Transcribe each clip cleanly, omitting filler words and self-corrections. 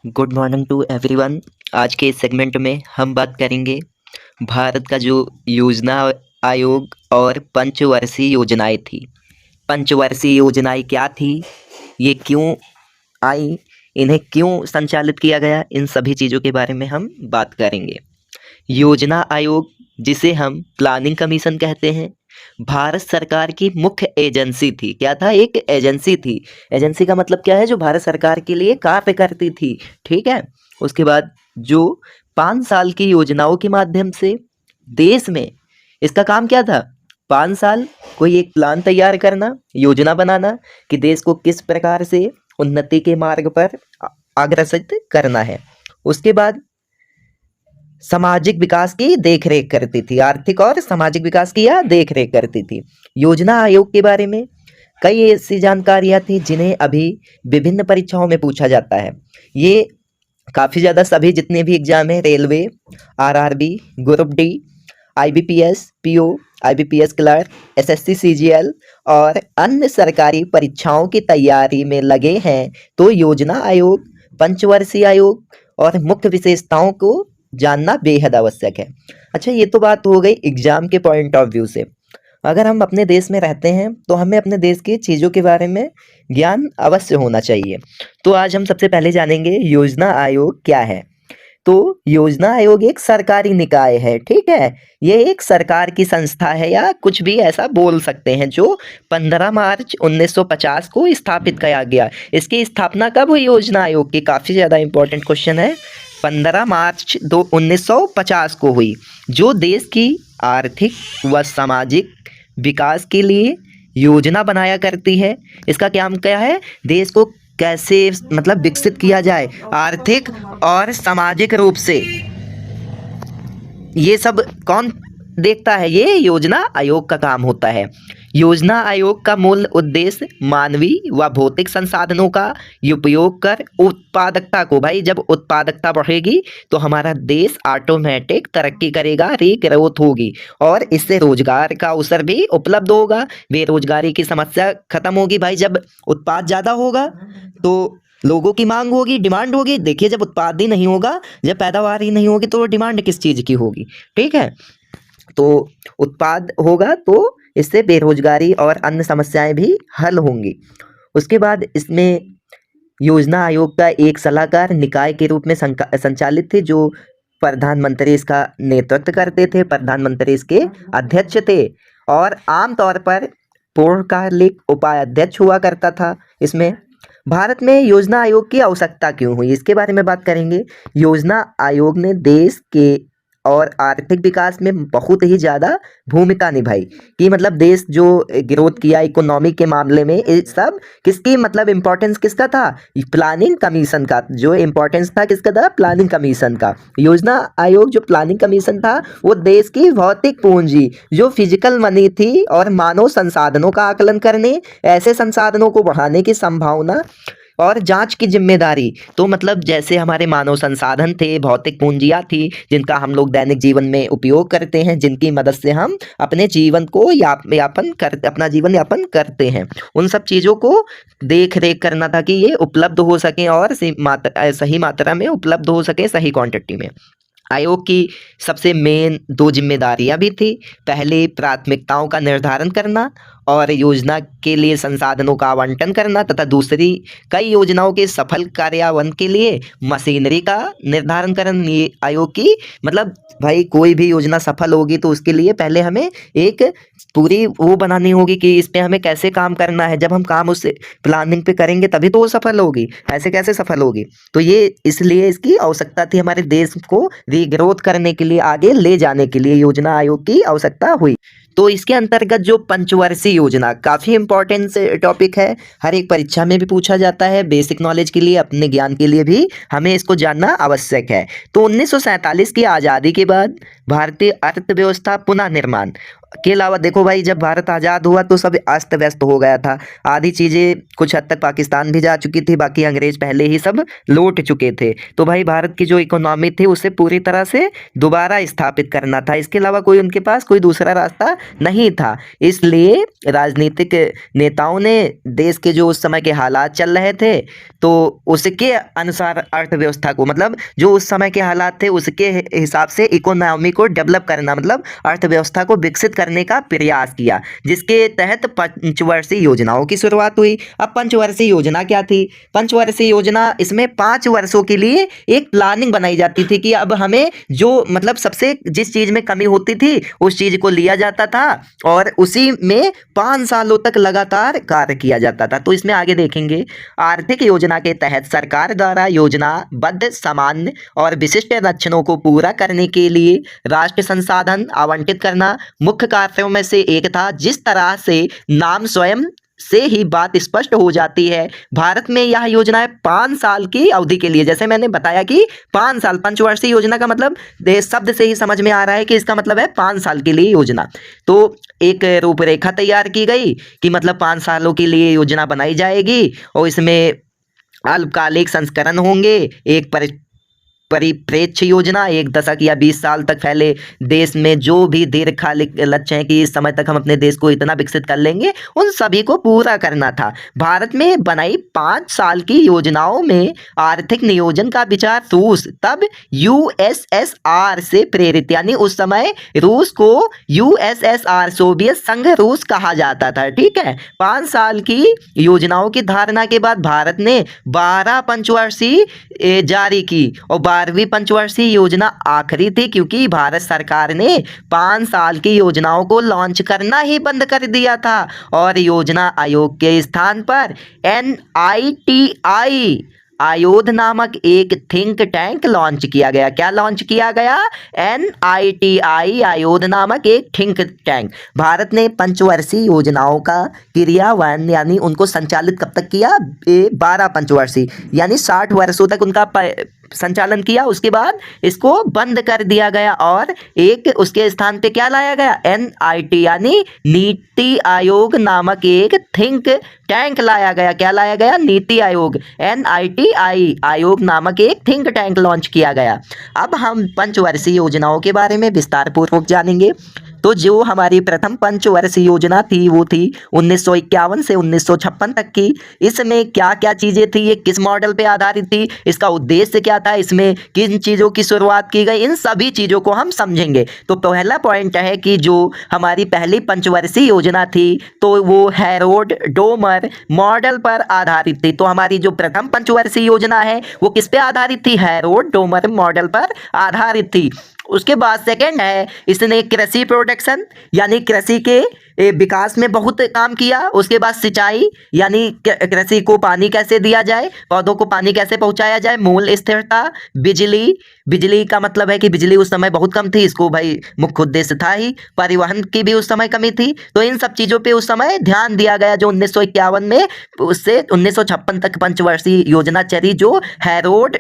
Good morning to everyone. आज के इस सेगमेंट में हम बात करेंगे भारत का जो योजना आयोग और पंचवर्षीय योजनाएं थी। पंचवर्षीय योजनाएं क्या थी, ये क्यों आई, इन्हें क्यों संचालित किया गया, इन सभी चीज़ों के बारे में हम बात करेंगे। योजना आयोग, जिसे हम प्लानिंग कमीशन कहते हैं, भारत सरकार की मुख्य एजेंसी थी। क्या था? एक एजेंसी थी। एजेंसी का मतलब क्या है? जो भारत सरकार के लिए कार्य करती थी। ठीक है। उसके बाद जो 5 साल की योजनाओं के माध्यम से देश में, इसका काम क्या था? 5 साल कोई एक प्लान तैयार करना, योजना बनाना कि देश को किस प्रकार से उन्नति के मार्ग पर अग्रसर करना है। उसके बाद सामाजिक विकास की देखरेख करती थी, आर्थिक और सामाजिक विकास की यह देखरेख करती थी। योजना आयोग के बारे में कई ऐसी जानकारियां थी जिन्हें अभी विभिन्न परीक्षाओं में पूछा जाता है। ये काफ़ी ज़्यादा सभी जितने भी एग्जाम है, railway, RRB, group D, IBPS, PO, IBPS clerk, SSC, CGL और अन्य सरकारी परीक्षाओं की तैयारी में लगे हैं, तो योजना आयोग, पंचवर्षीय आयोग और मुख्य विशेषताओं को जानना बेहद आवश्यक है। अच्छा, ये तो बात हो गई एग्जाम के पॉइंट ऑफ व्यू से। अगर हम अपने देश में रहते हैं तो हमें अपने देश की चीज़ों के बारे में ज्ञान अवश्य होना चाहिए। तो आज हम सबसे पहले जानेंगे योजना आयोग क्या है। तो योजना आयोग एक सरकारी निकाय है। ठीक है। ये एक सरकार की संस्था है, या कुछ भी ऐसा बोल सकते हैं, जो 15 मार्च 1950 को स्थापित किया गया। इसकी स्थापना कब हुई योजना आयोग की? काफ़ी ज़्यादा इंपॉर्टेंट क्वेश्चन है। 15 मार्च 1950 को हुई, जो देश की आर्थिक व सामाजिक विकास के लिए योजना बनाया करती है। इसका काम क्या है? देश को कैसे मतलब विकसित किया जाए आर्थिक और सामाजिक रूप से, ये सब कौन देखता है? ये योजना आयोग का काम होता है। योजना आयोग का मूल उद्देश्य मानवीय व भौतिक संसाधनों का उपयोग कर उत्पादकता को, भाई जब उत्पादकता बढ़ेगी तो हमारा देश ऑटोमेटिक तरक्की करेगा, ग्रोथ होगी और इससे रोजगार का अवसर भी उपलब्ध होगा, बेरोजगारी की समस्या खत्म होगी। भाई जब उत्पाद ज़्यादा होगा तो लोगों की मांग होगी, डिमांड होगी। देखिए, जब उत्पाद ही नहीं होगा, जब पैदावार ही नहीं होगी, तो डिमांड किस चीज़ की होगी? ठीक है। तो उत्पाद होगा तो इससे बेरोजगारी और अन्य समस्याएं भी हल होंगी। उसके बाद इसमें योजना आयोग का एक सलाहकार निकाय के रूप में संचालित थे, जो प्रधानमंत्री इसका नेतृत्व करते थे। प्रधानमंत्री इसके अध्यक्ष थे और आमतौर पर पूर्णकालिक उपाध्यक्ष हुआ करता था। इसमें भारत में योजना आयोग की आवश्यकता क्यों हुई, इसके बारे में बात करेंगे। योजना आयोग ने देश के और आर्थिक विकास में बहुत ही ज़्यादा भूमिका निभाई, कि मतलब देश जो ग्रोथ किया इकोनॉमी के मामले में, ये सब किसकी मतलब इम्पोर्टेंस किसका था? प्लानिंग कमीशन का। जो इम्पोर्टेंस था किसका था? प्लानिंग कमीशन का। योजना आयोग जो प्लानिंग कमीशन था, वो देश की भौतिक पूंजी, जो फिजिकल मनी थी, और मानव संसाधनों का आकलन करने, ऐसे संसाधनों को बढ़ाने की संभावना और जांच की जिम्मेदारी। तो मतलब जैसे हमारे मानव संसाधन थे, भौतिक पूंजियाँ थी, जिनका हम लोग दैनिक जीवन में उपयोग करते हैं, जिनकी मदद से हम अपने जीवन को अपना जीवन यापन करते हैं, उन सब चीज़ों को देख रेख करना था कि ये उपलब्ध हो सके और सही मात्रा में उपलब्ध हो सके, सही क्वांटिटी में। आयोग की सबसे मेन 2 जिम्मेदारियां भी थी। पहले प्राथमिकताओं का निर्धारण करना और योजना के लिए संसाधनों का आवंटन करना, तथा दूसरी कई योजनाओं के सफल कार्यान्वयन के लिए मशीनरी का निर्धारण करना। ये आयोग की मतलब, भाई कोई भी योजना सफल होगी तो उसके लिए पहले हमें एक पूरी वो बनानी होगी कि इस पे हमें कैसे काम करना है। जब हम काम उस प्लानिंग पे करेंगे तभी तो वो सफल होगी, ऐसे कैसे सफल होगी? तो ये इसलिए इसकी आवश्यकता थी, हमारे देश को रीग्रोथ करने के लिए, आगे ले जाने के लिए योजना आयोग की आवश्यकता हुई। तो इसके अंतर्गत जो पंचवर्षीय योजना, काफ़ी इंपॉर्टेंट टॉपिक है, हर एक परीक्षा में भी पूछा जाता है। बेसिक नॉलेज के लिए, अपने ज्ञान के लिए भी हमें इसको जानना आवश्यक है। तो 1947 की आज़ादी के बाद भारतीय अर्थव्यवस्था पुनः निर्माण, के अलावा देखो भाई, जब भारत आज़ाद हुआ तो सब अस्त व्यस्त हो गया था। आधी चीज़ें कुछ हद तक पाकिस्तान भी जा चुकी थी, बाकी अंग्रेज पहले ही सब लौट चुके थे। तो भाई भारत की जो इकोनॉमी थी उसे पूरी तरह से दोबारा स्थापित करना था, इसके अलावा कोई उनके पास कोई दूसरा रास्ता नहीं था। इसलिए राजनीतिक नेताओं ने देश के जो उस समय के हालात चल रहे थे तो उसके अनुसार अर्थव्यवस्था को, मतलब जो उस समय के हालात थे उसके हिसाब से इकोनॉमी को डेवलप करना, मतलब अर्थव्यवस्था को विकसित करने का प्रयास किया, जिसके तहत पंचवर्षीय योजनाओं की शुरुआत हुई। अब पंचवर्षीय योजना क्या थी? पंचवर्षीय योजना, इसमें 5 वर्षों के लिए एक प्लानिंग बनाई जाती थी कि अब हमें जो मतलब सबसे जिस चीज़ में कमी होती थी उस चीज़ को लिया जाता था और उसी में 5 सालों तक लगातार कार्य किया जाता था। तो इसमें आगे देखेंगे, आर्थिक योजना के तहत सरकार द्वारा योजनाबद्ध सामान्य और विशिष्ट लक्षणों को पूरा करने के लिए राष्ट्रीय संसाधन आवंटित करना मुख्य कार्यों में से एक था। जिस तरह से नाम स्वयं से ही बात स्पष्ट हो जाती है, भारत में यह योजना है 5 साल की अवधि के लिए। जैसे मैंने बताया कि 5 साल, पंचवर्षीय योजना का मतलब शब्द से ही समझ में आ रहा है कि इसका मतलब है 5 साल के लिए योजना। तो एक रूपरेखा तैयार की गई कि मतलब 5 सालों के लिए योजना बनाई जाएगी और इसमें अल्पकालिक संस्करण होंगे। एक परिप्रेक्ष्य योजना 1 दशक या 20 साल तक फैले देश में जो भी दीर्घकालिक लक्ष्य हैं कि इस समय तक हम अपने देश को इतना विकसित कर लेंगे, उन सभी को पूरा करना था। भारत में बनाई 5 साल की योजनाओं में आर्थिक नियोजन का विचार रूस, तब यूएसएसआर से प्रेरित, यानी उस समय रूस को यूएसएसआर, सोवियत संघ रूस कहा जाता था। ठीक है, 5 साल की योजनाओं की धारणा के बाद भारत ने 12 पंचवर्षीय जारी की और 12वीं पंचवर्षीय योजना आखिरी थी, क्योंकि भारत सरकार ने 5 साल की योजनाओं को लॉन्च करना ही बंद कर दिया था और योजना आयोग के स्थान पर NITI आयोध नामक एक थिंक टैंक लॉन्च किया गया। क्या लॉन्च किया गया? NITI आयोध नामक एक थिंक टैंक। भारत ने पंचवर्षीय योजनाओं का क्रियान्वयन यानी उनको संचालित कब तक किया? 12 पंचवर्षीय यानी 60 वर्षों तक उनका संचालन किया। उसके बाद इसको बंद कर दिया गया और एक उसके स्थान पे क्या लाया गया? NIT यानी नीति आयोग नामक एक थिंक टैंक लाया गया। क्या लाया गया? नीति आयोग, NITI आयोग नामक एक थिंक टैंक लॉन्च किया गया। अब हम पंचवर्षीय योजनाओं के बारे में विस्तार पूर्वक जानेंगे। तो जो हमारी प्रथम पंचवर्षीय योजना थी वो थी 1951 से 1956 तक की। इसमें क्या क्या चीज़ें थी, ये किस मॉडल पे आधारित थी, इसका उद्देश्य क्या था, इसमें किन चीज़ों की शुरुआत की गई, इन सभी चीज़ों को हम समझेंगे। तो पहला पॉइंट है कि जो हमारी पहली पंचवर्षीय योजना थी तो वो हैरोल्ड डोमर मॉडल पर आधारित थी। तो हमारी जो प्रथम पंचवर्षीय योजना है वो किस पे आधारित थी? हैरोल्ड डोमर मॉडल पर आधारित थी। उसके बाद सेकंड है, इसने कृषि प्रोडक्शन यानी कृषि के विकास में बहुत काम किया। उसके बाद सिंचाई यानी कृषि को पानी कैसे दिया जाए, पौधों को पानी कैसे पहुंचाया जाए, मूल्य स्थिरता, बिजली का मतलब है कि बिजली उस समय बहुत कम थी, इसको भाई मुख्य उद्देश्य था ही। परिवहन की भी उस समय कमी थी, तो इन सब चीज़ों पे उस समय ध्यान दिया गया जो 1951 में उससे 1956 तक पंचवर्षीय योजना चली जो हैरोल्ड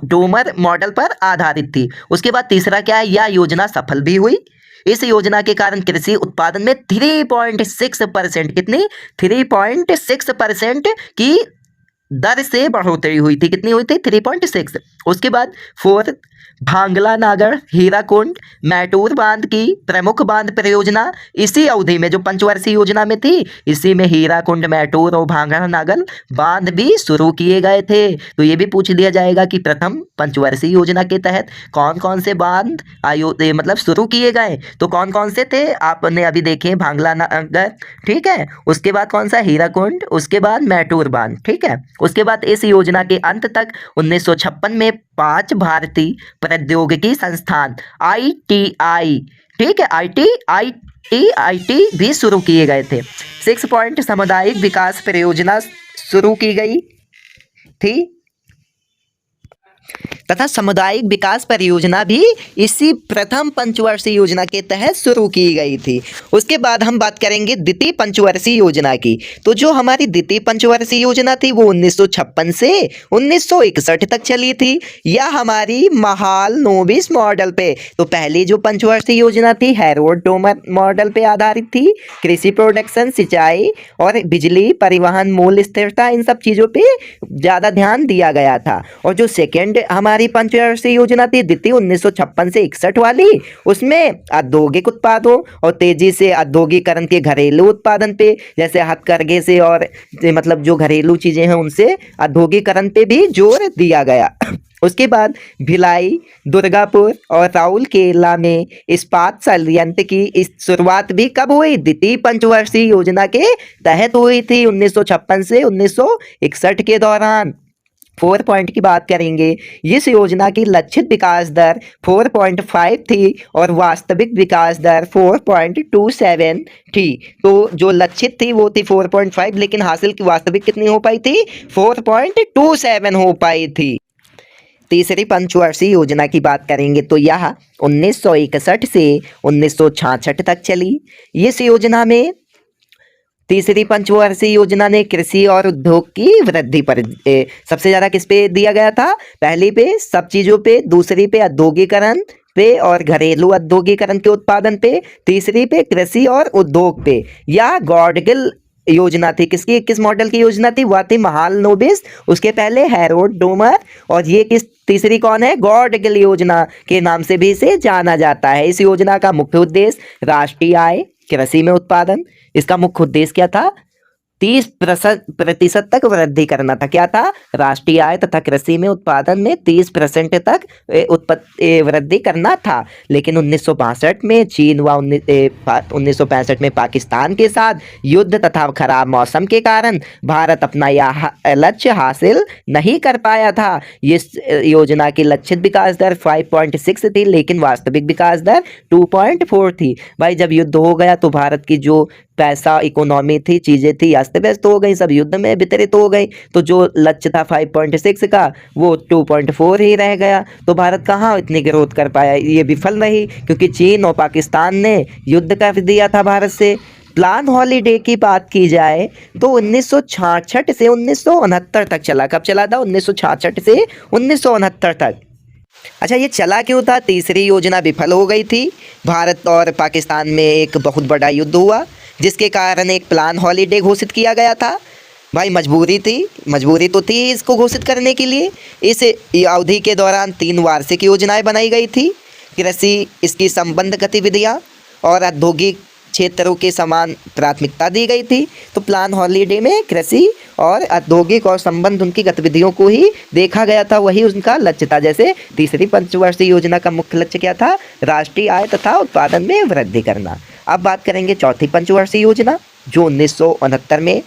डोमर मॉडल पर आधारित थी। उसके बाद तीसरा क्या है, यह योजना सफल भी हुई। इस योजना के कारण कृषि उत्पादन में 3.6% कितनी 3.6% की दर से बढ़ोतरी हुई थी। कितनी हुई थी? 3.6। उसके बाद 4 भांगला नागर हीराकुंड मैटूर बांध की प्रमुख बांध परियोजना इसी अवधि में जो पंचवर्षीय योजना में थी, इसी में हीराकुंड, मैटूर और भांगला नागर बांध भी शुरू किए गए थे। तो ये भी पूछ लिया जाएगा कि प्रथम पंचवर्षीय योजना के तहत कौन कौन से बांध मतलब शुरू किए गए, तो कौन कौन से थे आपने अभी देखे, भांगला नागर, ठीक है, उसके बाद कौन सा? हीराकुंड, उसके बाद मैटूर बांध, ठीक है। उसके बाद इस योजना के अंत तक 1956 में 5 भारतीय प्रौद्योगिकी संस्थान ITI, ठीक है, IIT भी शुरू किए गए थे। 6 पॉइंट सामुदायिक विकास परियोजना शुरू की गई थी। तथा सामुदायिक विकास परियोजना भी इसी प्रथम पंचवर्षीय योजना के तहत शुरू की गई थी। उसके बाद हम बात करेंगे द्वितीय पंचवर्षीय योजना की। तो जो हमारी द्वितीय पंचवर्षीय योजना थी वो 1956 से 1961 तक चली थी। यह हमारी महाल नोबिस मॉडल पे, तो पहली जो पंचवर्षीय योजना थी हैरोल्ड डोमर मॉडल पे आधारित थी। कृषि प्रोडक्शन, सिंचाई और बिजली, परिवहन, मूल्य स्थिरता, इन सब चीज़ों पे ज़्यादा ध्यान दिया गया था। और जो सेकेंड हमारी पंचवर्षीय योजना थी द्वितीय 1956 से 61 वाली, उसमें औद्योगिक उत्पादों और तेजी से औद्योगिकरण के घरेलू उत्पादन पे, जैसे हथकरघे से और मतलब जो घरेलू चीज़ें हैं उनसे औद्योगिकरण पे भी जोर दिया गया। उसके बाद भिलाई, दुर्गापुर और राउरकेला में इस्पात संयंत्र की इस शुरुआत भी कब हुई? द्वितीय पंचवर्षीय योजना के तहत हुई थी 1956 से 1961 के दौरान। 4 पॉइंट की बात करेंगे। इस योजना की लक्षित विकास दर 4.5 थी और वास्तविक विकास दर 4.27 थी। तो जो लक्षित थी वो थी 4.5, लेकिन हासिल की वास्तविक कितनी हो पाई थी? 4.27 हो पाई थी। तीसरी पंचवर्षीय योजना की बात करेंगे तो यह 1961 से 1966 तक चली। इस योजना में तीसरी पंचवर्षीय योजना ने कृषि और उद्योग की वृद्धि पर सबसे ज़्यादा किस पे दिया गया था? पहली पे सब चीज़ों पे, दूसरी पे औद्योगिकरण पे और घरेलू औद्योगिकरण के उत्पादन पे, तीसरी पे कृषि और उद्योग पे। यह गॉडगिल योजना थी। किसकी, किस मॉडल की योजना थी? वह थी महाल नोबिस, उसके पहले हैरोल्ड डोमर, और ये किस तीसरी कौन है? गॉडगिल योजना के नाम से भी इसे जाना जाता है। इस योजना का मुख्य उद्देश्य राष्ट्रीय आय, कृषि में उत्पादन, इसका मुख्य उद्देश्य क्या था? 30% तक वृद्धि करना था। क्या था? राष्ट्रीय आय तथा कृषि में उत्पादन में 30% तक वृद्धि करना था। लेकिन 1962 में चीन व 1965 में पाकिस्तान के साथ युद्ध तथा खराब मौसम के कारण भारत अपना यह लक्ष्य हासिल नहीं कर पाया था। इस योजना की लक्षित विकास दर 5.6 थी, लेकिन वास्तविक विकास दर 2.4 थी। भाई जब युद्ध हो गया तो भारत की जो पैसा, इकोनॉमी थी, चीज़ें थी, अस्त व्यस्त हो गई, सब युद्ध में वितरित हो गई। तो जो लक्ष्य था 5.6 का वो 2.4 ही रह गया। तो भारत कहाँ इतनी ग्रोथ कर पाया? ये विफल रही, क्योंकि चीन और पाकिस्तान ने युद्ध कर दिया था भारत से। प्लान हॉलीडे की बात की जाए तो 1966 से 1969 तक चला। कब चला था? 1966 से 1969 तक। अच्छा, ये चला क्यों था? तीसरी योजना विफल हो गई थी। भारत और पाकिस्तान में एक बहुत बड़ा युद्ध हुआ, जिसके कारण एक प्लान हॉलीडे घोषित किया गया था। भाई मजबूरी तो थी इसको घोषित करने के लिए। इस अवधि के दौरान 3 वार्षिक योजनाएं बनाई गई थी। कृषि, इसकी संबंध गतिविधियां और औद्योगिक क्षेत्रों के समान प्राथमिकता दी गई थी। तो प्लान हॉलीडे में कृषि और औद्योगिक और संबंध उनकी गतिविधियों को ही देखा गया था, वही उनका लक्ष्य था। जैसे तीसरी पंचवर्षीय योजना का मुख्य लक्ष्य क्या था? राष्ट्रीय आय तथा उत्पादन में वृद्धि करना। अब बात करेंगे चौथी पंचवर्षीय योजना, जो 1969 में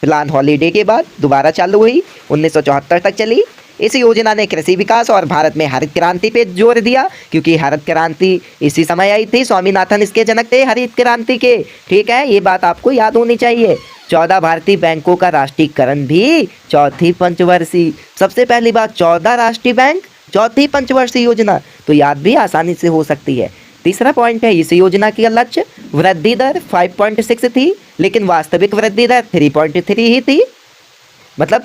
प्लान हॉलीडे के बाद दोबारा चालू हुई, 1974 तक चली। इस योजना ने कृषि विकास और भारत में हरित क्रांति पे जोर दिया, क्योंकि हरित क्रांति इसी समय आई थी। स्वामीनाथन इसके जनक थे हरित क्रांति के। ठीक है, ये बात आपको याद होनी चाहिए। 14 भारतीय बैंकों का राष्ट्रीयकरण भी चौथी पंचवर्षीय। सबसे पहली बात, 14 राष्ट्रीय बैंक, चौथी पंचवर्षीय योजना, तो याद भी आसानी से हो सकती है। तीसरा पॉइंट है, इस योजना की लक्ष्य वृद्धि दर 5.6 थी, लेकिन वास्तविक वृद्धि दर 3.3 ही थी। मतलब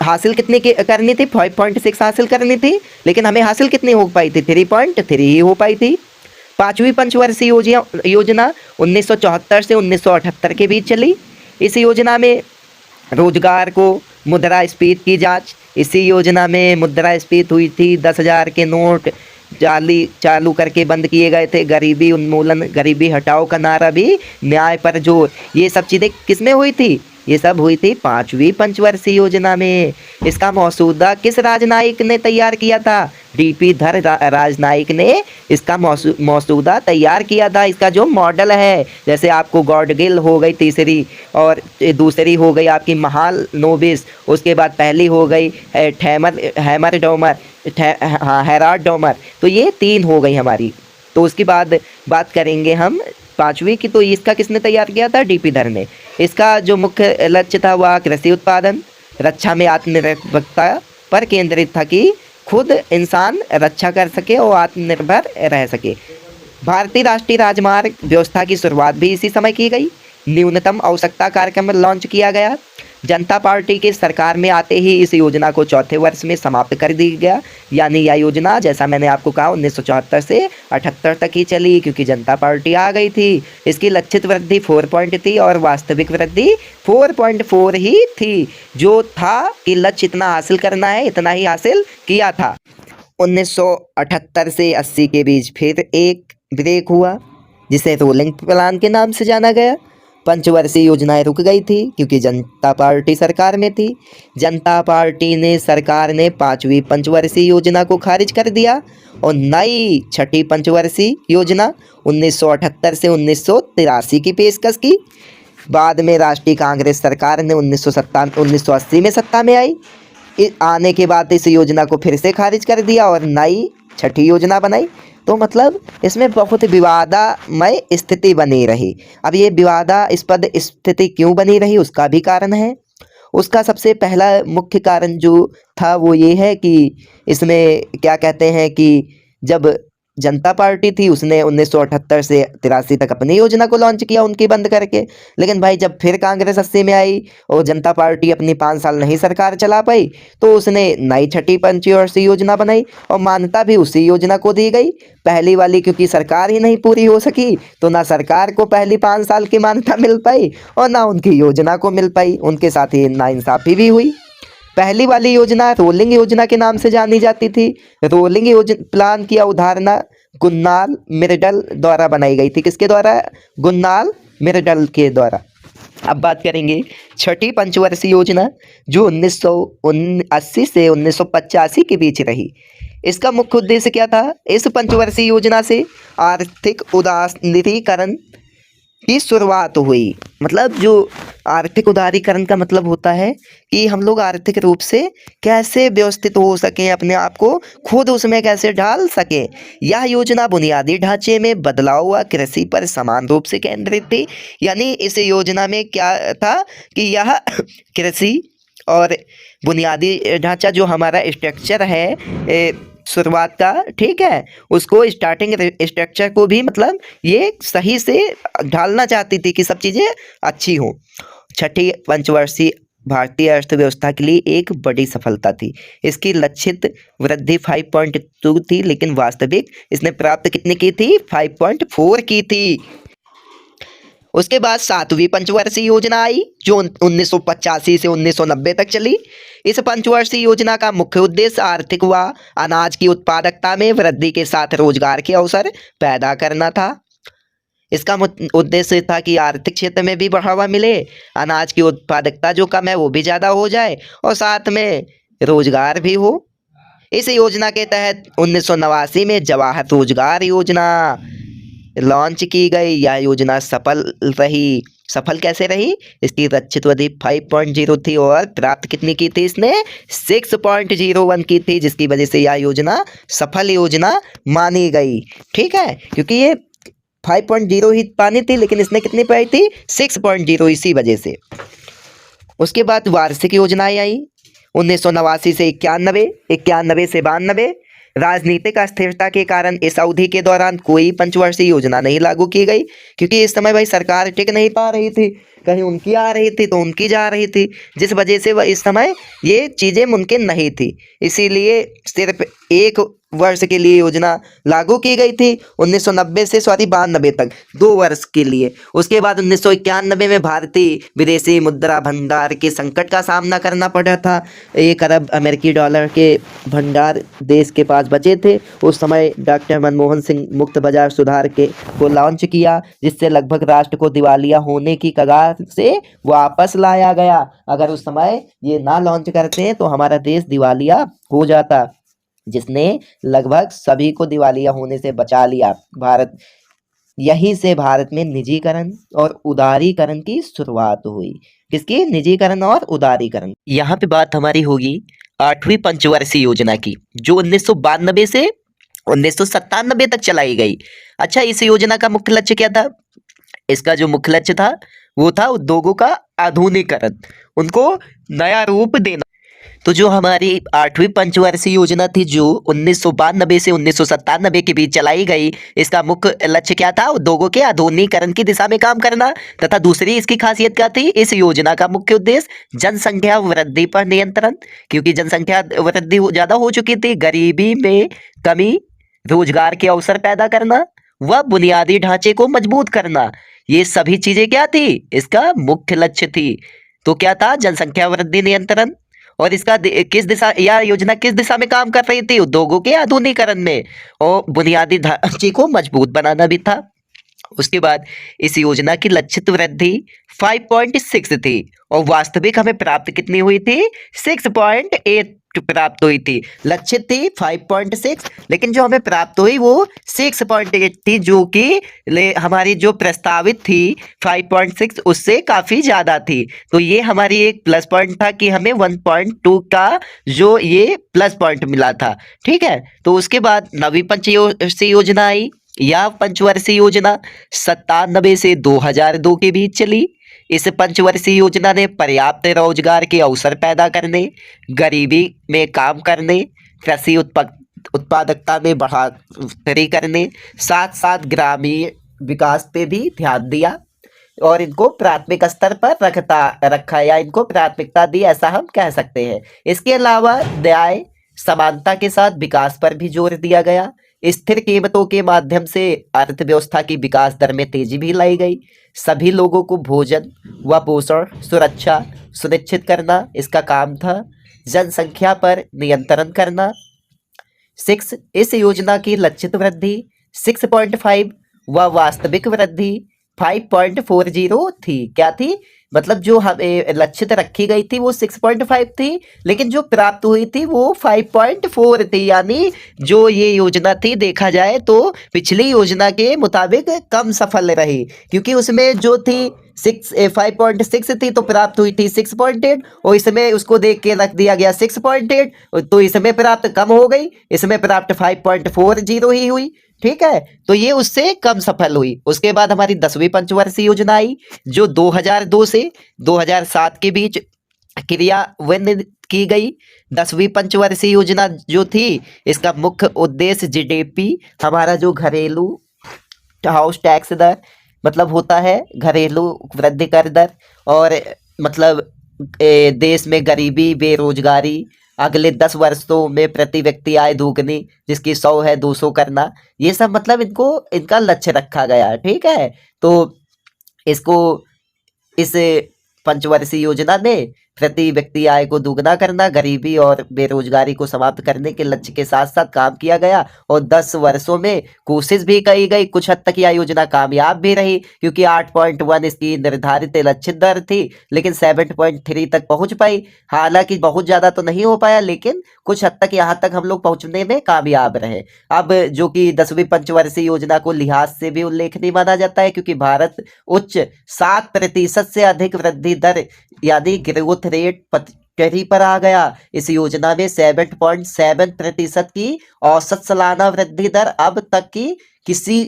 हासिल कितनी करनी थी? 5.6 हासिल करनी थी, लेकिन हमें हासिल कितनी हो पाई थी? 3.3 ही हो पाई थी। पांचवी पंचवर्षीय योजना 1974 से 1978 के बीच चली। इस योजना में रोजगार को मुद्रास्फीति की जांच, इसी योजना में मुद्रास्फीति हुई थी। 10,000 के नोट चालू करके बंद किए गए थे। गरीबी उन्मूलन, गरीबी हटाओ का नारा भी, न्याय पर जोर, ये सब चीज़ें किसमें हुई थी? ये सब हुई थी पांचवी पंचवर्षीय योजना में। इसका मसौदा किस राजनयिक ने तैयार किया था? डीपी धर राजनयिक ने इसका मसौदा तैयार किया था। इसका जो मॉडल है, जैसे आपको गॉडगिल हो गई तीसरी, और दूसरी हो गई आपकी महाल नोबिस, उसके बाद पहली हो गई हैरोल्ड डोमर, तो ये 3 हो गई हमारी। तो उसके बाद बात करेंगे हम पांचवी की, तो इसका किसने तैयार किया था? डीपी धर ने। इसका जो मुख्य लक्ष्य था वह कृषि उत्पादन, रक्षा में आत्मनिर्भरता पर केंद्रित था, कि खुद इंसान रक्षा कर सके और आत्मनिर्भर रह सके। भारतीय राष्ट्रीय राजमार्ग व्यवस्था की शुरुआत भी इसी समय की गई। न्यूनतम आवश्यकता कार्यक्रम लॉन्च किया गया। जनता पार्टी के सरकार में आते ही इस योजना को चौथे वर्ष में समाप्त कर दी गया। यानी यह योजना, जैसा मैंने आपको कहा, 1974 से 78 तक ही चली, क्योंकि जनता पार्टी आ गई थी। इसकी लक्षित वृद्धि 4 पॉइंट थी और वास्तविक वृद्धि 4.4 ही थी। जो था कि लक्ष्य इतना हासिल करना है, इतना ही हासिल किया था। 1978 से 80 के बीच फिर एक ब्रेक हुआ, जिसे रोलिंग प्लान के नाम से जाना गया। पंचवर्षीय योजनाएं रुक गई थी क्योंकि जनता पार्टी सरकार में थी। जनता पार्टी ने सरकार ने 5वीं पंचवर्षीय योजना को खारिज कर दिया और नई 6ठी पंचवर्षीय योजना 1978 से 1983 की पेशकश की। बाद में राष्ट्रीय कांग्रेस सरकार ने 1980 में सत्ता में आई। आने के बाद इस योजना को फिर से खारिज कर दिया और नई 6ठी योजना बनाई। तो मतलब इसमें बहुत विवादामय स्थिति बनी रही। अब ये विवादास्पद स्थिति क्यों बनी रही, उसका भी कारण है। उसका सबसे पहला मुख्य कारण जो था वो ये है कि इसमें क्या कहते हैं कि जब जनता पार्टी थी उसने 1978 से 83 तक अपनी योजना को लॉन्च किया उनकी बंद करके। लेकिन भाई जब फिर कांग्रेस 80 में आई और जनता पार्टी अपनी 5 साल नहीं सरकार चला पाई, तो उसने नई 6ठी पंचवर्षीय योजना बनाई और मान्यता भी उसी योजना को दी गई। पहली वाली क्योंकि सरकार ही नहीं पूरी हो सकी, तो ना सरकार को पहली 5 साल की मान्यता मिल पाई और ना उनकी योजना को मिल पाई। उनके साथ ही नाइंसाफ़ी भी हुई। पहली वाली योजना रोलिंग योजना के नाम से जानी जाती थी। रोलिंग प्लान की अवधारणा गुन्नाल मिर्डल द्वारा बनाई गई थी। किसके द्वारा? गुन्नाल मिर्डल के द्वारा। अब बात करेंगे 6ठी पंचवर्षीय योजना जो 1980 से 1985 के बीच रही। इसका मुख्य उद्देश्य क्या था? इस पंचवर्षीय योजना से आर्थिक उदारीकरण की शुरुआत हुई। मतलब जो आर्थिक उदारीकरण का मतलब होता है कि हम लोग आर्थिक रूप से कैसे व्यवस्थित हो सकें, अपने आप को खुद उसमें कैसे ढाल सकें। यह योजना बुनियादी ढांचे में बदलाव व कृषि पर समान रूप से केंद्रित थी। यानी इस योजना में क्या था कि यह कृषि और बुनियादी ढांचा जो हमारा स्ट्रक्चर है शुरुआत का, ठीक है, उसको स्टार्टिंग स्ट्रक्चर को भी मतलब ये सही से ढालना चाहती थी कि सब चीज़ें अच्छी हों। 6ठी पंचवर्षीय भारतीय अर्थव्यवस्था के लिए एक बड़ी सफलता थी। इसकी लक्षित वृद्धि 5.2 थी, लेकिन वास्तविक इसने प्राप्त कितने की थी? 5.4 की थी। उसके बाद 7वीं पंचवर्षीय योजना आई जो 1985 से 1990 तक चली। इस पंचवर्षीय योजना का मुख्य उद्देश्य आर्थिक व अनाज की उत्पादकता में वृद्धि के साथ रोजगार के अवसर पैदा करना था। इसका उद्देश्य था कि आर्थिक क्षेत्र में भी बढ़ावा मिले, अनाज की उत्पादकता जो कम है वो भी ज़्यादा हो जाए और साथ में रोजगार भी हो। इस योजना के तहत 1989 में जवाहर रोजगार योजना लॉन्च की गई। यह योजना सफल रही। सफल कैसे रही? इसकी लक्षित अवधि 5.0 थी और प्राप्त कितनी की थी इसने? 6.01 की थी, जिसकी वजह से यह योजना सफल योजना मानी गई। ठीक है, क्योंकि ये 5.0 ही पानी थी, लेकिन इसने कितनी पाई थी? 6.0, इसी वजह से। उसके बाद वार्षिक योजनाएं आई 1989 से 91, 91 से 92। राजनीतिक अस्थिरता के कारण इस अवधि के दौरान कोई पंचवर्षीय योजना नहीं लागू की गई, क्योंकि इस समय भाई सरकार टिक नहीं पा रही थी। कहीं उनकी आ रही थी तो उनकी जा रही थी, जिस वजह से वह इस समय ये चीज़ें मुमकिन नहीं थी। इसीलिए सिर्फ एक वर्ष के लिए योजना लागू की गई थी 1990 से 92 तक, 2 वर्ष के लिए। उसके बाद 1991 में भारतीय विदेशी मुद्रा भंडार के संकट का सामना करना पड़ा था। 1 अरब अमेरिकी डॉलर के भंडार देश के पास बचे थे। उस समय डॉक्टर मनमोहन सिंह मुक्त बाजार सुधार को लॉन्च किया, जिससे लगभग राष्ट्र को दिवालिया होने की कगार से वापस लाया गया। अगर उस समय ये ना लॉन्च करते हैं तो हमारा देश दिवालिया हो जाता, जिसने लगभग सभी को दिवालिया होने से बचा लिया। भारत यहीं से भारत में निजीकरण और उदारीकरण की शुरुआत हुई। किसकी? निजीकरण और उदारीकरण। यहाँ पे बात हमारी होगी 8वीं पंचवर्षीय योजना की, जो 1992 से 1997 तक चलाई गई। अच्छा, इस योजना का मुख्य लक्ष्य क्या था? इसका जो मुख्य लक्ष्य था वो था उद्योगों का आधुनिकीकरण, उनको नया रूप देना। तो जो हमारी 8वीं पंचवर्षीय योजना थी जो 1992 से 1997 के बीच चलाई गई, इसका मुख्य लक्ष्य क्या था? उद्योगों के आधुनिकीकरण की दिशा में काम करना। तथा दूसरी इसकी खासियत क्या थी? इस योजना का मुख्य उद्देश्य जनसंख्या वृद्धि पर नियंत्रण, क्योंकि जनसंख्या वृद्धि ज्यादा हो चुकी थी, गरीबी में कमी, रोजगार के अवसर पैदा करना व बुनियादी ढांचे को मजबूत करना। ये सभी चीजें क्या थी? इसका मुख्य लक्ष्य थी। तो क्या था? जनसंख्या वृद्धि नियंत्रण। और इसका किस दिशा, यह योजना किस दिशा में काम कर रही थी? उद्योगों के आधुनिकीकरण में और बुनियादी ढांचे को मजबूत बनाना भी था। उसके बाद इस योजना की लक्षित वृद्धि 5.6 थी और वास्तविक हमें प्राप्त कितनी हुई थी? 6.8 प्राप्त हुई थी। लक्षित थी 5.6, लेकिन जो हमें प्राप्त हुई वो 6.8 थी, जो कि हमारी जो प्रस्तावित थी 5.6 उससे काफी ज्यादा थी। तो ये हमारी एक प्लस पॉइंट था कि हमें 1.2 का जो ये प्लस पॉइंट मिला था। ठीक है। तो उसके बाद नवी पंचवर्षीय योजना आई। यह पंचवर्षीय योजना 97 से 2002 के बीच चली। इस पंचवर्षीय योजना ने पर्याप्त रोजगार के अवसर पैदा करने, गरीबी में काम करने, कृषि उत्पादकता में बढ़ोतरी करने, साथ साथ ग्रामीण विकास पे भी ध्यान दिया और इनको प्राथमिक स्तर पर रखा या इनको प्राथमिकता दी, ऐसा हम कह सकते हैं। इसके अलावा न्याय समानता के साथ विकास पर भी जोर दिया गया। स्थिर कीमतों के माध्यम से अर्थव्यवस्था की विकास दर में तेजी भी लाई गई। सभी लोगों को भोजन व पोषण सुरक्षा सुनिश्चित करना इसका काम था। जनसंख्या पर नियंत्रण करना। 6 इस योजना की लक्षित वृद्धि 6.5 व वास्तविक वृद्धि 5.40 थी। क्या थी? मतलब जो हमें लक्षित रखी गई थी वो 6.5 थी, लेकिन जो प्राप्त हुई थी वो 5.4 थी। यानी जो ये योजना थी देखा जाए तो पिछली योजना के मुताबिक कम सफल रही, क्योंकि उसमें जो थी 5.6 थी तो प्राप्त हुई थी 6.8 और इसमें उसको देख के रख दिया गया 6.8, तो इसमें प्राप्त कम हो गई, इसमें प्राप्त 5.40 ही हुई। ठीक है। तो ये उससे कम सफल हुई। उसके बाद हमारी 10वीं पंचवर्षीय योजना आई जो 2002 से 2007 के बीच क्रियान्वित की गई। 10वीं पंचवर्षीय योजना जो थी इसका मुख्य उद्देश्य जीडीपी, हमारा जो घरेलू हाउस टैक्स दर मतलब होता है घरेलू वृद्धि कर दर, और मतलब देश में गरीबी बेरोजगारी अगले 10 वर्षों में प्रति व्यक्ति आय दोगुनी जिसकी 100 है 200 करना, ये सब मतलब इनका लक्ष्य रखा गया। ठीक है। तो इसको इस पंचवर्षीय योजना में प्रति व्यक्ति आय को दुगना करना, गरीबी और बेरोजगारी को समाप्त करने के लक्ष्य के साथ साथ काम किया गया और 10 वर्षों में कोशिश भी की गई। कुछ हद तक यह योजना कामयाब भी रही, क्योंकि 8.1 इसकी निर्धारित लक्षित दर थी, लेकिन 7.3 तक पहुंच पाई। हालांकि बहुत ज्यादा तो नहीं हो पाया, लेकिन कुछ हद तक यहाँ तक हम लोग पहुंचने में कामयाब रहे। अब जो कि 10वीं पंचवर्षीय योजना को लिहाज से भी उल्लेखनीय माना जाता है, क्योंकि भारत उच्च 7% से अधिक वृद्धि दर यानी ग्रोथ रेट पर आ गया। इस योजना में 7.7% की औसत सालाना वृद्धि दर अब तक की किसी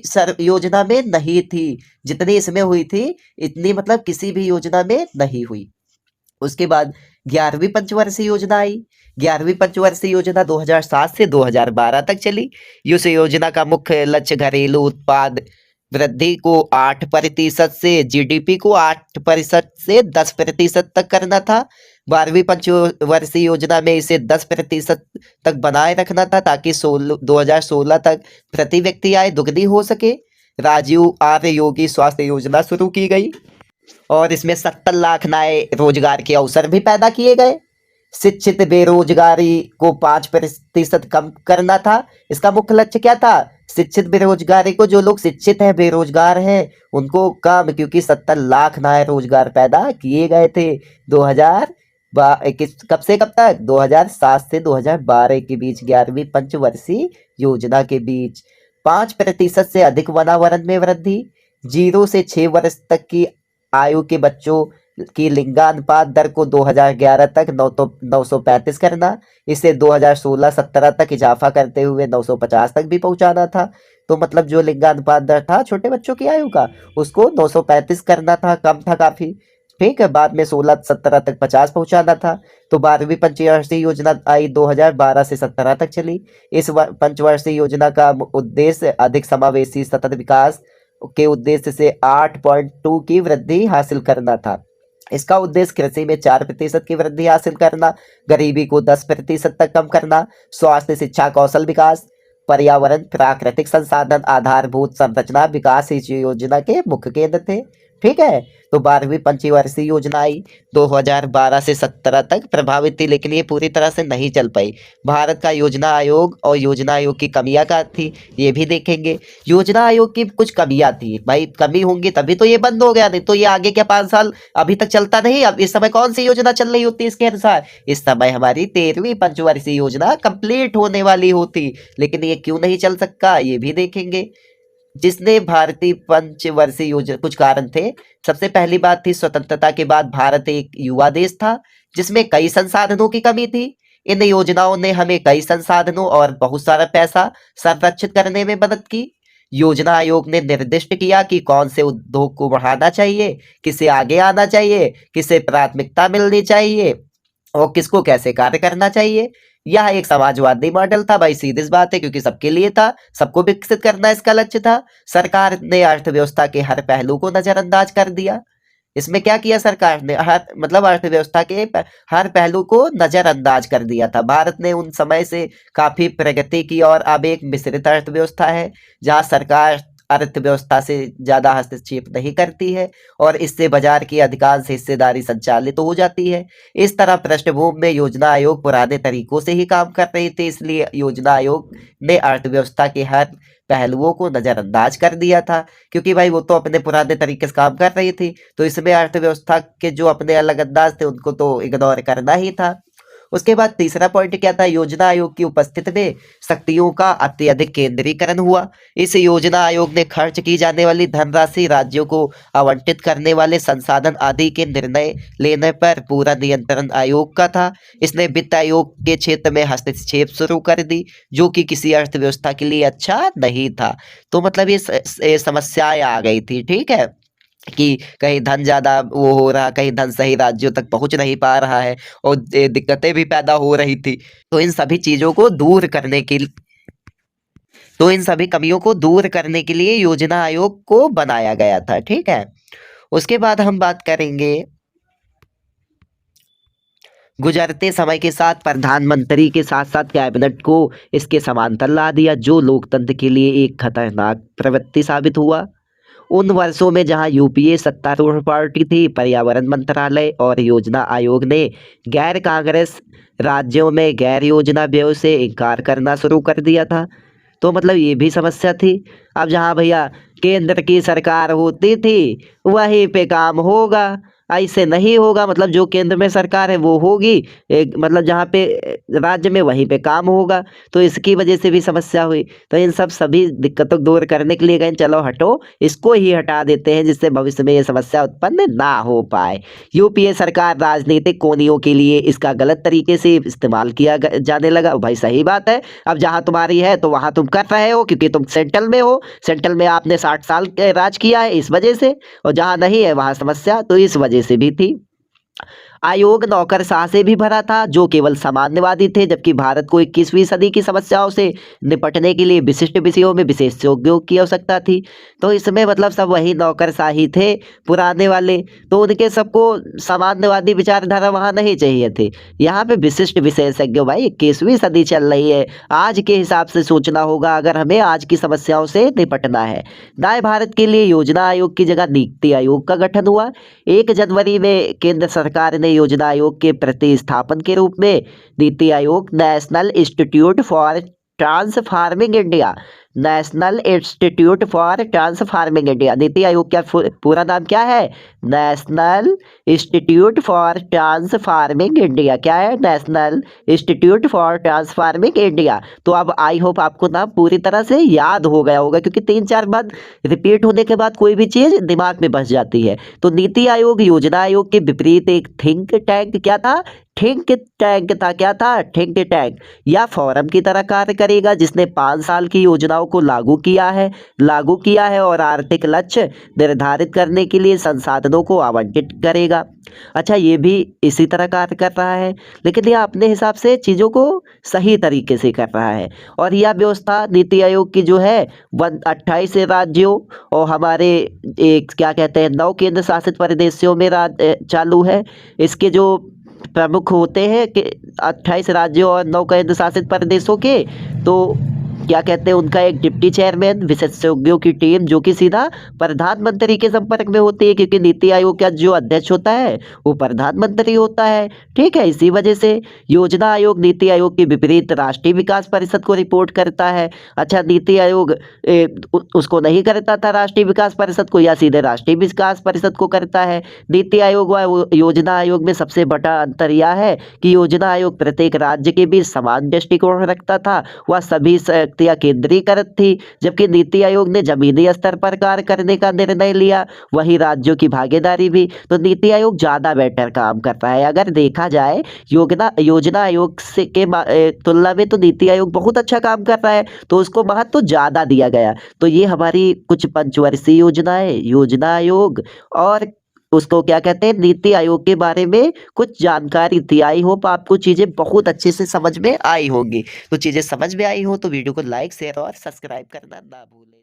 योजना में नहीं थी। जितनी इसमें हुई थी इतनी मतलब किसी भी योजना में नहीं हुई। उसके बाद 11वीं पंचवर्षीय योजना आई। 11वीं पंचवर्षीय योजना 2007 से 2012 तक चली। इस योजना का मुख्य लक्ष्य घरेलू उत्पाद वृद्धि को 8% से जीडीपी को 8% से 10% तक करना था। 12वीं पंचवर्षीय योजना में इसे 10% तक बनाए रखना था, ताकि 2016 तक प्रति व्यक्ति आय दुगनी हो सके। राजीव आर योगी स्वास्थ्य योजना शुरू की गई और इसमें 70 लाख नए रोजगार के अवसर भी पैदा किए गए। शिक्षित बेरोजगारी को 5% कम करना था। इसका मुख्य लक्ष्य क्या था? शिक्षित बेरोजगारी को, जो लोग शिक्षित हैं बेरोजगार हैं उनको कम, क्योंकि 70 लाख नए रोजगार पैदा किए गए थे 2000 कब से कब तक? 2007 से 2012 के बीच 11वीं पंचवर्षीय योजना के बीच। 5% से अधिक वनावरण में वृद्धि। 0 से 6 वर्ष तक की आयु के बच्चों की लिंगानुपात दर को 2011 तक 935 करना। इसे 2016-17 तक इजाफा करते हुए 950 तक भी पहुंचाना था। तो मतलब जो लिंगानुपात दर था छोटे बच्चों की आयु का उसको 935 करना था, कम था काफी। ठीक है, बाद में 16-17 तक 50 पहुंचाना था। तो 12वीं पंचवार्षिक योजना आई 2012 से 17 तक चली। इस पंचवार्षिक योजना का उद्देश्य अधिक समावेशी सतत विकास के उद्देश्य से 8.2 की वृद्धि हासिल करना था। इसका उद्देश्य कृषि में 4% की वृद्धि हासिल करना, गरीबी को 10% तक कम करना, स्वास्थ्य, शिक्षा, कौशल विकास, पर्यावरण, प्राकृतिक संसाधन, आधारभूत संरचना विकास इस योजना के मुख्य केंद्र थे। ठीक है, तो 12वीं पंचवार्षिक योजना आई 2012 से 17 तक प्रभावित थी, लेकिन ये पूरी तरह से नहीं चल पाई। भारत का योजना आयोग और योजना आयोग की कमियां क्या थी ये भी देखेंगे। योजना आयोग की कुछ कमियां थी भाई, कमी होंगी तभी तो ये बंद हो गया, नहीं तो ये आगे क्या 5 साल अभी तक चलता नहीं। अब इस समय कौन सी योजना चल रही होती है इसके अनुसार? इस समय हमारी 13वीं पंचवार्षिक योजना कंप्लीट होने वाली होती, लेकिन ये क्यों नहीं चल सकता ये भी देखेंगे। जिसने भारतीय पंचवर्षीय योजना, कुछ कारण थे। सबसे पहली बात थी, स्वतंत्रता के बाद भारत एक युवा देश था जिसमें कई संसाधनों की कमी थी। इन योजनाओं ने हमें कई संसाधनों और बहुत सारा पैसा संरक्षित करने में मदद की। योजना आयोग ने निर्दिष्ट किया कि कौन से उद्योग को बढ़ाना चाहिए, किसे आगे आना चाहिए, किसे प्राथमिकता मिलनी चाहिए और किसको कैसे कार्य करना चाहिए। यह एक समाजवादी मॉडल था भाई, सीधी सी बात है, क्योंकि सबके लिए था, सबको विकसित करना इसका लक्ष्य था। सरकार ने अर्थव्यवस्था के हर पहलू को नजरअंदाज कर दिया। इसमें क्या किया सरकार ने? मतलब अर्थव्यवस्था के हर पहलू को नजरअंदाज कर दिया था। भारत ने उन समय से काफी प्रगति की और अब एक मिश्रित अर्थव्यवस्था है जहां सरकार अर्थव्यवस्था से ज्यादा हस्तक्षेप नहीं करती है और इससे बाजार की अधिकांश हिस्सेदारी संचालित हो जाती है। इस तरह पृष्ठभूमि में योजना आयोग पुराने तरीकों से ही काम कर रही थी, इसलिए योजना आयोग ने अर्थव्यवस्था के हर पहलुओं को नजरअंदाज कर दिया था, क्योंकि भाई वो तो अपने पुराने तरीके से काम कर रही थी, तो इसमें अर्थव्यवस्था के जो अपने अलग अंदाज थे उनको तो इग्नोर करना ही था। उसके बाद तीसरा पॉइंट क्या था? योजना आयोग की उपस्थिति में शक्तियों का अत्यधिक केंद्रीकरण हुआ। इस योजना आयोग ने खर्च की जाने वाली धनराशि, राज्यों को आवंटित करने वाले संसाधन आदि के निर्णय लेने पर पूरा नियंत्रण आयोग का था। इसने वित्त आयोग के क्षेत्र में हस्तक्षेप शुरू कर दी, जो कि किसी अर्थव्यवस्था के लिए अच्छा नहीं था। तो मतलब ये समस्याएं आ गई थी, ठीक है, कि कहीं धन ज्यादा वो हो रहा, कहीं धन सही राज्यों तक पहुंच नहीं पा रहा है और दिक्कतें भी पैदा हो रही थी। तो इन सभी चीजों को दूर करने के तो इन सभी कमियों को दूर करने के लिए योजना आयोग को बनाया गया था। ठीक है, उसके बाद हम बात करेंगे, गुजरते समय के साथ प्रधानमंत्री के साथ साथ कैबिनेट को इसके समांतर ला दिया, जो लोकतंत्र के लिए एक खतरनाक प्रवृत्ति साबित हुआ। उन वर्षों में जहां यूपीए सत्तारूढ़ पार्टी थी, पर्यावरण मंत्रालय और योजना आयोग ने गैर कांग्रेस राज्यों में गैर योजना व्यय से इनकार करना शुरू कर दिया था। तो मतलब ये भी समस्या थी। अब जहां भैया केंद्र की सरकार होती थी वहीं पे काम होगा, ऐसे नहीं होगा। मतलब जो केंद्र में सरकार है वो होगी, एक मतलब जहाँ पे राज्य में वहीं पे काम होगा। तो इसकी वजह से भी समस्या हुई। तो इन सभी दिक्कतों को दूर करने के लिए कहें चलो हटो, इसको ही हटा देते हैं जिससे भविष्य में ये समस्या उत्पन्न ना हो पाए। यूपीए सरकार राजनीतिक कोनियों के लिए इसका गलत तरीके से इस्तेमाल किया जाने लगा। भाई सही बात है, अब जहाँ तुम्हारी है तो वहाँ तुम कर रहे हो क्योंकि तुम सेंट्रल में हो, सेंट्रल में आपने 60 साल राज किया है इस वजह से, और जहाँ नहीं है वहाँ समस्या तो इस वजह से भी थी। आयोग नौकरशाह से भी भरा था जो केवल सामान्यवादी थे, जबकि भारत को 21वीं सदी की समस्याओं से निपटने के लिए विशिष्ट विषयों में विशेषज्ञों की आवश्यकता थी। तो इसमें मतलब सब वही नौकरशाही थे पुराने वाले, तो उनके सबको सामान्यवादी विचारधारा वहाँ नहीं चाहिए थी। यहाँ पे विशिष्ट विशेषज्ञ, भाई 21वीं सदी चल रही है, आज के हिसाब से सोचना होगा अगर हमें आज की समस्याओं से निपटना है। नए भारत के लिए योजना आयोग की जगह नीति आयोग का गठन हुआ। 1 जनवरी में केंद्र सरकार ने योजना आयोग के प्रतिस्थापन के रूप में NITI Aayog, national institute for transforming India, national institute for transforming India, NITI Aayog का पूरा नाम क्या है? National institute for transforming India. क्या है? National institute for transforming India. तो अब आई होप आपको नाम पूरी तरह से याद हो गया होगा, क्योंकि 3-4 बार रिपीट होने के बाद कोई भी चीज दिमाग में बस जाती है। तो नीति आयोग योजना आयोग के विपरीत एक थिंक टैंक क्या था? थिंक टैंक था। क्या था? थिंक टैंक या फोरम की तरह कार्य करेगा, जिसने 5 साल की योजनाओं को लागू किया है और आर्थिक लक्ष्य निर्धारित करने के लिए संसाधनों को आवंटित करेगा। अच्छा, ये भी इसी तरह कार्य कर रहा है, लेकिन यह अपने हिसाब से चीज़ों को सही तरीके से कर रहा है। और यह व्यवस्था नीति आयोग की जो है 28 राज्यों और हमारे एक क्या कहते हैं 9 केंद्र शासित प्रदेशों में चालू है। इसके जो प्रमुख होते हैं कि 28 राज्यों और 9 केंद्र शासित प्रदेशों के, तो क्या कहते हैं उनका एक डिप्टी चेयरमैन, विशेषज्ञों की टीम जो कि सीधा प्रधानमंत्री के संपर्क में होती है, क्योंकि नीति आयोग का जो अध्यक्ष होता है वो प्रधानमंत्री होता है। ठीक है, इसी वजह से योजना आयोग नीति आयोग के विपरीत राष्ट्रीय विकास परिषद को रिपोर्ट करता है। अच्छा, नीति आयोग उसको नहीं करता था राष्ट्रीय विकास परिषद को, या सीधे राष्ट्रीय विकास परिषद को करता है। नीति आयोग व योजना आयोग में सबसे बड़ा अंतर यह है कि योजना आयोग प्रत्येक राज्य के बीच समान दृष्टिकोण रखता था, वह सभी शक्तियां केंद्रीकृत थी, जबकि नीति आयोग ने जमीनी स्तर पर कार्य करने का निर्णय लिया, वही राज्यों की भागीदारी भी। तो नीति आयोग ज्यादा बेटर काम करता है। अगर देखा जाए योजना आयोग से तुलना में तो नीति आयोग बहुत अच्छा काम कर रहा है, तो उसको महत्व तो ज्यादा दिया गया। तो ये हमारी कुछ पंचवर्षीय योजनाएं, योजना आयोग और उसको क्या कहते हैं नीति आयोग के बारे में कुछ जानकारी थी। आई होप आपको चीजें बहुत अच्छे से समझ में आई होंगी। तो चीजें समझ में आई हो तो वीडियो को लाइक शेयर और सब्सक्राइब करना ना भूलें।